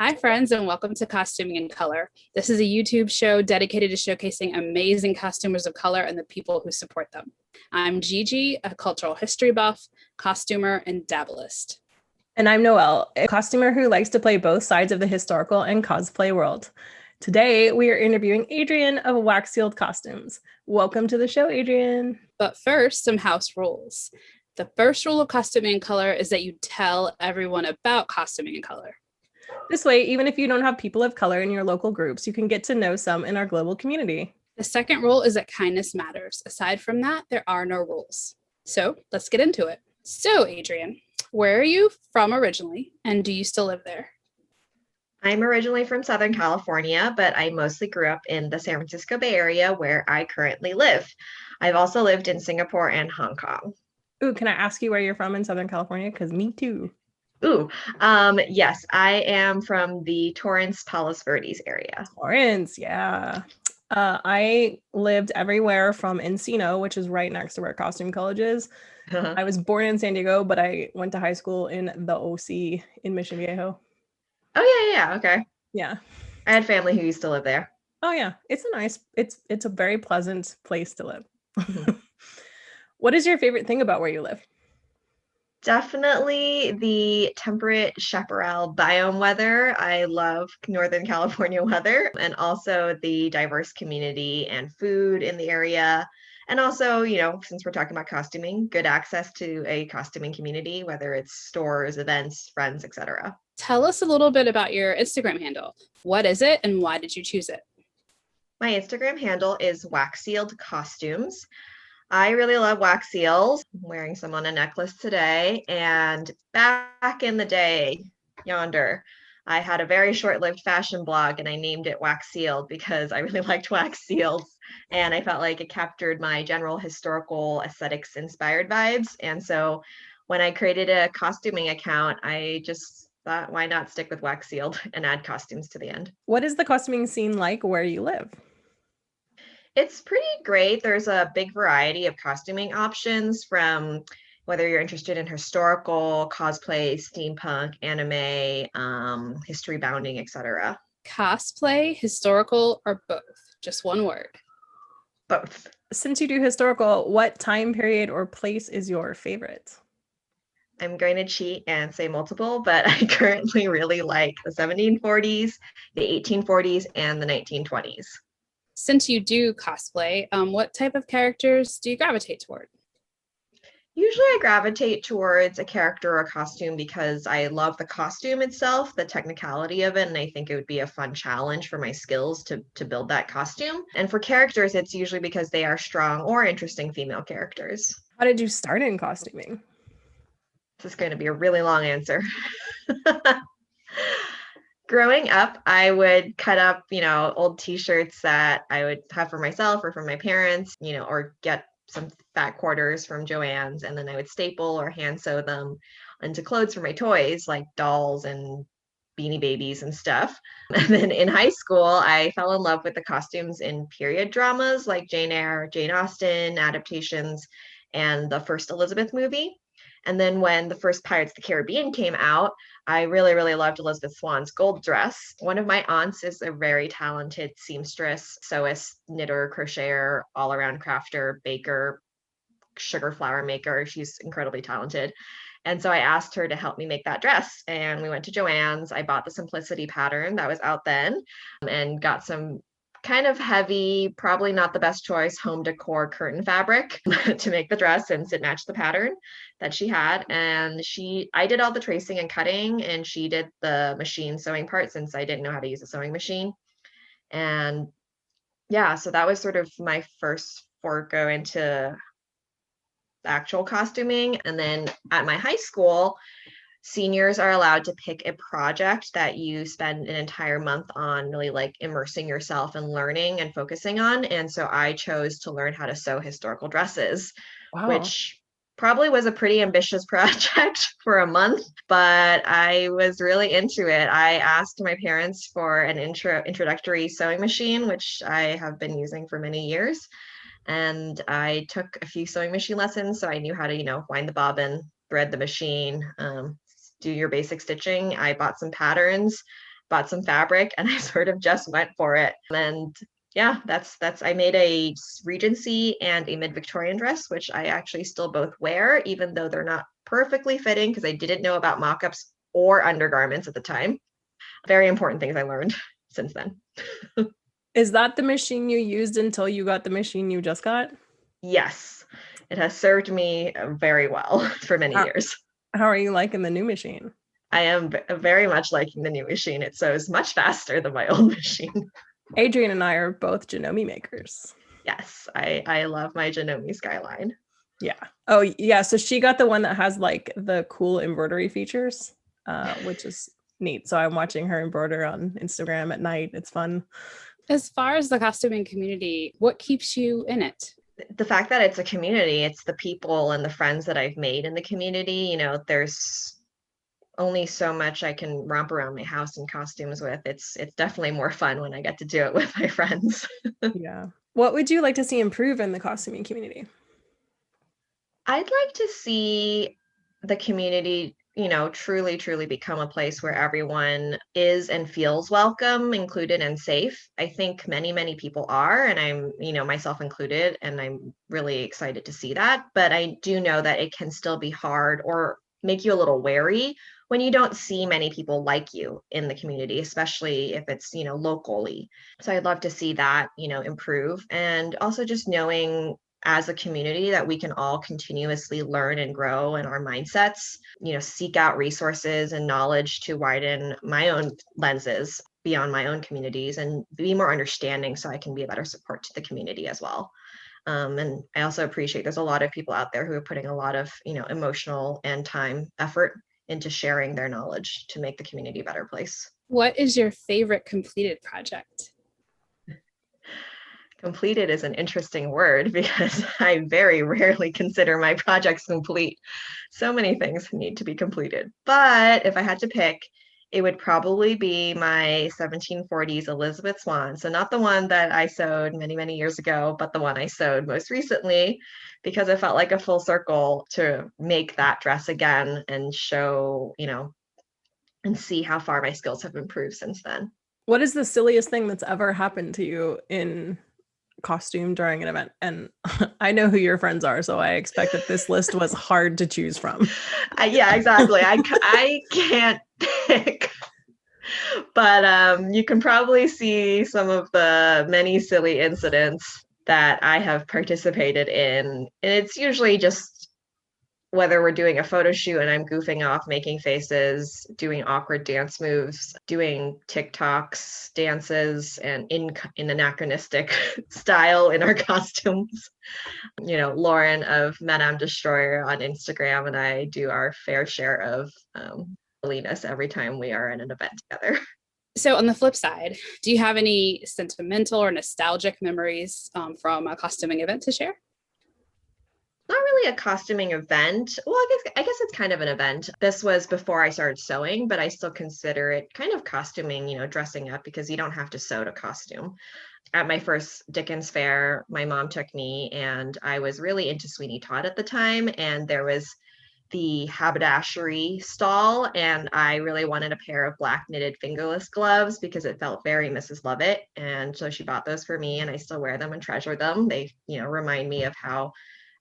Hi, friends, and welcome to Costuming in Color. This is a YouTube show dedicated to showcasing amazing costumers of color and the people who support them. I'm Gigi, a cultural history buff, costumer, and dabblist. And I'm Noelle, a costumer who likes to play both sides of the historical and cosplay world. Today, we are interviewing Adrienne of Wax Sealed Costumes. Welcome to the show, Adrienne. But first, some house rules. The first rule of Costuming in Color is that you tell everyone about Costuming in Color. This way, even if you don't have people of color in your local groups, you can get to know some in our global community. The second rule is that kindness matters. Aside from that, there are no rules. So let's get into it. So, Adrienne, where are you from originally, and do you still live there? I'm originally from Southern California, but I mostly grew up in the San Francisco Bay Area where I currently live. I've also lived in Singapore and Hong Kong. Ooh, can I ask you where you're from in Southern California? Because me too. Yes, I am from the Torrance Palos Verdes area. Torrance, yeah. I lived everywhere from Encino, which is right next to where Costume College is. I was born in San Diego, but I went to high school in the OC in Mission Viejo. Oh, yeah, okay. Yeah. I had family who used to live there. Oh, yeah. It's a very pleasant place to live. What is your favorite thing about where you live? Definitely the temperate chaparral biome weather. I love Northern California weather, and also the diverse community and food in the area. And also, since we're talking about costuming, good access to a costuming community, whether it's stores, events, friends, etc. Tell us a little bit about your Instagram handle. What is it and why did you choose it? My Instagram handle is Wax Sealed Costumes. I really love wax seals. I'm wearing some on a necklace today. And back in the day, yonder, I had a very short-lived fashion blog and I named it Wax Sealed because I really liked wax seals. And I felt like it captured my general historical aesthetics inspired vibes. And so when I created a costuming account, I just thought, why not stick with Wax Sealed and add costumes to the end? What is the costuming scene like where you live? It's pretty great. There's a big variety of costuming options, from whether you're interested in historical, cosplay, steampunk, anime, history bounding, etc. Cosplay, historical, or both? Just one word. Both. Since you do historical, what time period or place is your favorite? I'm going to cheat and say multiple, but I currently really like the 1740s, the 1840s, and the 1920s. Since you do cosplay, what type of characters do you gravitate toward? Usually I gravitate towards a character or a costume because I love the costume itself, the technicality of it, and I think it would be a fun challenge for my skills to build that costume. And for characters, it's usually because they are strong or interesting female characters. How did you start in costuming? This is going to be a really long answer. Growing up, I would cut up, old t-shirts that I would have for myself or for my parents, or get some fat quarters from Joann's, and then I would staple or hand sew them into clothes for my toys, like dolls and Beanie Babies and stuff. And then in high school, I fell in love with the costumes in period dramas like Jane Eyre, Jane Austen adaptations, and the first Elizabeth movie. And then when the first Pirates of the Caribbean came out, I really, really loved Elizabeth Swann's gold dress. One of my aunts is a very talented seamstress, sewist, knitter, crocheter, all-around crafter, baker, sugar flour maker. She's incredibly talented. And so I asked her to help me make that dress. And we went to Joann's. I bought the Simplicity pattern that was out then and got some kind of heavy, probably not the best choice, home decor curtain fabric to make the dress since it matched the pattern that she had. And I did all the tracing and cutting, and she did the machine sewing part since I didn't know how to use a sewing machine. And yeah, so that was sort of my first forego into actual costuming. And then at my high school, seniors are allowed to pick a project that you spend an entire month on, really like immersing yourself and learning and focusing on. And so I chose to learn how to sew historical dresses, which probably was a pretty ambitious project for a month, but I was really into it. I asked my parents for an introductory sewing machine, which I have been using for many years. And I took a few sewing machine lessons, so I knew how to, wind the bobbin, thread the machine, do your basic stitching. I bought some patterns bought some fabric, and I sort of just went for it. And yeah, that's I made a Regency and a mid-Victorian dress, which I actually still both wear, even though they're not perfectly fitting because I didn't know about mock-ups or undergarments at the time. Very important things I learned since then. Is that the machine you used until you got the machine you just got? Yes, it has served me very well for many years. How are you liking the new machine? I am very much liking the new machine. It sews much faster than my old machine. Adrienne and I are both Janome makers. Yes, I love my Janome Skyline. Yeah. Oh, yeah. So she got the one that has like the cool embroidery features, which is neat. So I'm watching her embroider on Instagram at night. It's fun. As far as the costuming community, what keeps you in it? The fact that it's a community, it's the people and the friends that I've made in the community. There's only so much I can romp around my house in costumes with. It's definitely more fun when I get to do it with my friends. Yeah. What would you like to see improve in the costuming community? I'd like to see the community, truly become a place where everyone is and feels welcome, included, and safe. I think many people are, and I'm, myself included, and I'm really excited to see that. But I do know that it can still be hard or make you a little wary when you don't see many people like you in the community, especially if it's, locally. So I'd love to see that, improve. And also just knowing as a community that we can all continuously learn and grow in our mindsets, seek out resources and knowledge to widen my own lenses beyond my own communities and be more understanding so I can be a better support to the community as well. And I also appreciate there's a lot of people out there who are putting a lot of, emotional and time effort into sharing their knowledge to make the community a better place. What is your favorite completed project? Completed is an interesting word because I very rarely consider my projects complete. So many things need to be completed. But if I had to pick, it would probably be my 1740s Elizabeth Swan. So not the one that I sewed many years ago, but the one I sewed most recently, because it felt like a full circle to make that dress again and show, and see how far my skills have improved since then. What is the silliest thing that's ever happened to you in costume during an event? And I know who your friends are, so I expect that this list was hard to choose from. Yeah, exactly. I can't pick, but you can probably see some of the many silly incidents that I have participated in. And it's usually just whether we're doing a photo shoot and I'm goofing off, making faces, doing awkward dance moves, doing TikToks, dances, and in anachronistic style in our costumes. Lauren of Madame Destroyer on Instagram and I do our fair share of silliness every time we are in an event together. So on the flip side, do you have any sentimental or nostalgic memories from a costuming event to share? Not really a costuming event. Well, I guess it's kind of an event. This was before I started sewing, but I still consider it kind of costuming, dressing up, because you don't have to sew to costume. At my first Dickens fair, my mom took me, and I was really into Sweeney Todd at the time, and there was the haberdashery stall, and I really wanted a pair of black knitted fingerless gloves because it felt very Mrs. Lovett, and so she bought those for me, and I still wear them and treasure them. They, remind me of how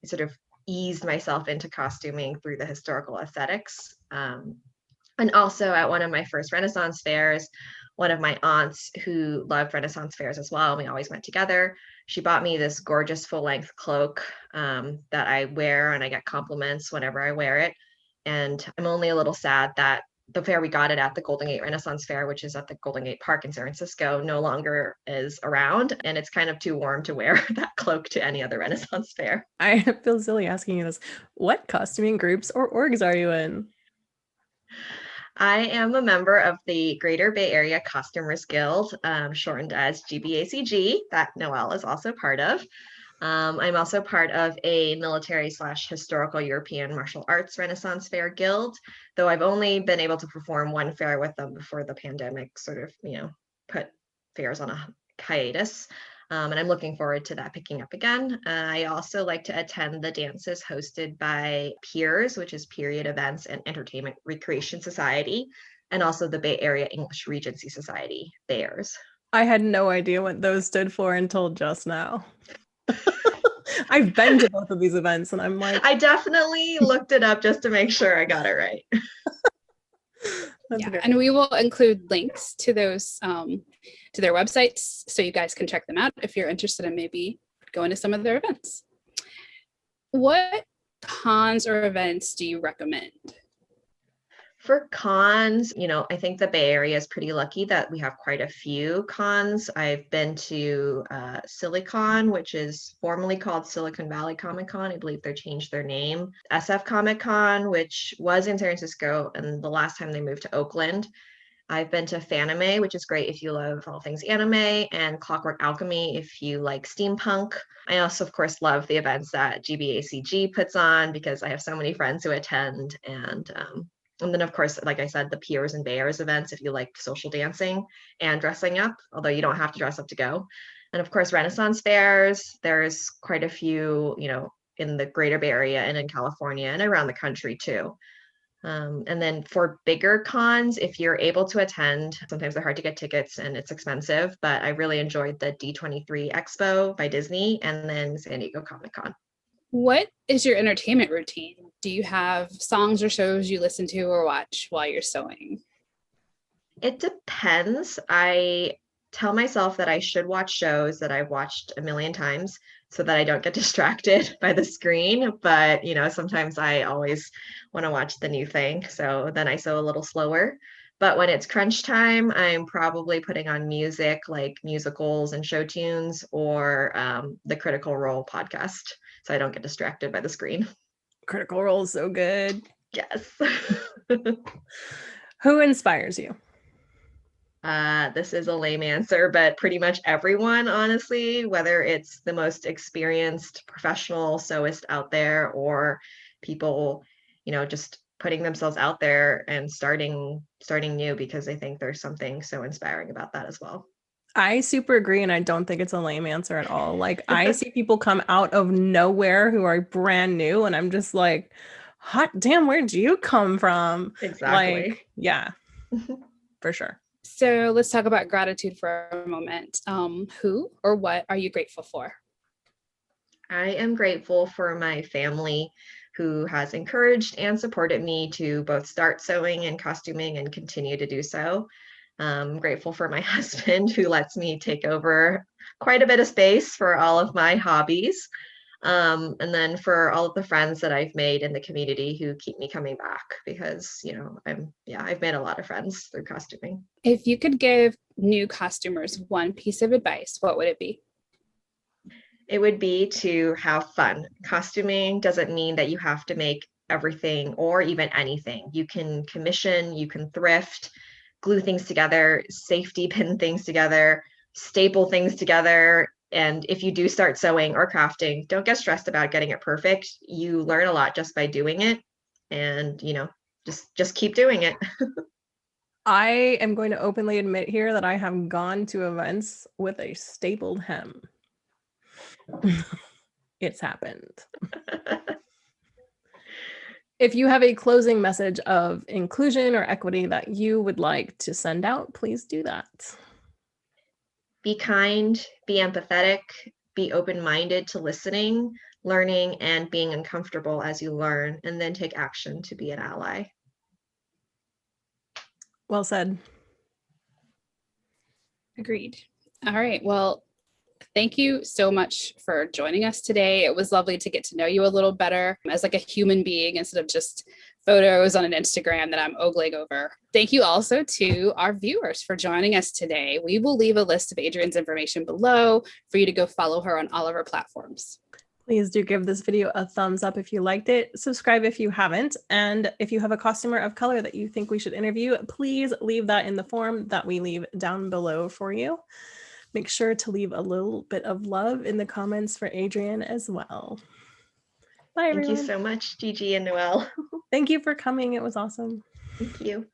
I sort of eased myself into costuming through the historical aesthetics. And also at one of my first Renaissance fairs, one of my aunts who loved Renaissance fairs as well, we always went together. She bought me this gorgeous full-length cloak that I wear, and I get compliments whenever I wear it. And I'm only a little sad that the fair we got it at, the Golden Gate Renaissance Fair, which is at the Golden Gate Park in San Francisco, no longer is around. And it's kind of too warm to wear that cloak to any other Renaissance fair. I feel silly asking you this. What costuming groups or orgs are you in? I am a member of the Greater Bay Area Costumers Guild, shortened as GBACG, that Noelle is also part of. I'm also part of a military/historical European martial arts Renaissance Fair guild, though I've only been able to perform one fair with them before the pandemic sort of, put fairs on a hiatus. And I'm looking forward to that picking up again. I also like to attend the dances hosted by Peers, which is Period Events and Entertainment Recreation Society. and also the Bay Area English Regency Society, BEARS. I had no idea what those stood for until just now. I've been to both of these events and I'm like, I definitely looked it up just to make sure I got it right. Yeah, and we will include links to those to their websites so you guys can check them out if you're interested in maybe going to some of their events. What cons or events do you recommend? For cons, I think the Bay Area is pretty lucky that we have quite a few cons. I've been to Silicon, which is formerly called Silicon Valley Comic Con. I believe they changed their name. SF Comic Con, which was in San Francisco, and the last time they moved to Oakland. I've been to Fanime, which is great if you love all things anime, and Clockwork Alchemy if you like steampunk. I also, of course, love the events that GBACG puts on because I have so many friends who attend, and then, of course, like I said, the Peers and Bears events, if you like social dancing and dressing up, although you don't have to dress up to go. And of course, Renaissance fairs, there's quite a few, in the greater Bay Area and in California and around the country too. And then for bigger cons, if you're able to attend, sometimes they're hard to get tickets and it's expensive, but I really enjoyed the D23 Expo by Disney and then San Diego Comic Con. What is your entertainment routine? Do you have songs or shows you listen to or watch while you're sewing? It depends. I tell myself that I should watch shows that I've watched a million times so that I don't get distracted by the screen. But, sometimes I always want to watch the new thing. So then I sew a little slower. But when it's crunch time, I'm probably putting on music like musicals and show tunes or the Critical Role podcast so I don't get distracted by the screen. Critical Role is so good. Yes. Who inspires you? This is a lame answer, but pretty much everyone, honestly, whether it's the most experienced professional sewist out there or people, just putting themselves out there and starting new, because I think there's something so inspiring about that as well. I super agree, and I don't think it's a lame answer at all. Like, I see people come out of nowhere who are brand new, and I'm just like, hot damn, where'd you come from? Exactly. Like, yeah, for sure. So let's talk about gratitude for a moment. Who or what are you grateful for? I am grateful for my family who has encouraged and supported me to both start sewing and costuming and continue to do so. I'm grateful for my husband who lets me take over quite a bit of space for all of my hobbies. And then for all of the friends that I've made in the community who keep me coming back because, I've made a lot of friends through costuming. If you could give new costumers one piece of advice, what would it be? It would be to have fun. Costuming doesn't mean that you have to make everything or even anything. You can commission, you can thrift, glue things together, safety pin things together, staple things together. And if you do start sewing or crafting, don't get stressed about getting it perfect. You learn a lot just by doing it. And, just keep doing it. I am going to openly admit here that I have gone to events with a stapled hem. It's happened. If you have a closing message of inclusion or equity that you would like to send out, please do that. Be kind, be empathetic, be open-minded to listening, learning, and being uncomfortable as you learn, and then take action to be an ally. Well said. Agreed. All right. Well, thank you so much for joining us today. It was lovely to get to know you a little better as like a human being instead of just photos on an Instagram that I'm ogling over. Thank you also to our viewers for joining us today. We will leave a list of Adrienne's information below for you to go follow her on all of her platforms. Please do give this video a thumbs up if you liked it. Subscribe if you haven't. And if you have a costumer of color that you think we should interview, please leave that in the form that we leave down below for you. Make sure to leave a little bit of love in the comments for Adrienne as well. Bye, everyone. Thank you so much, Gigi and Noelle. Thank you for coming. It was awesome. Thank you.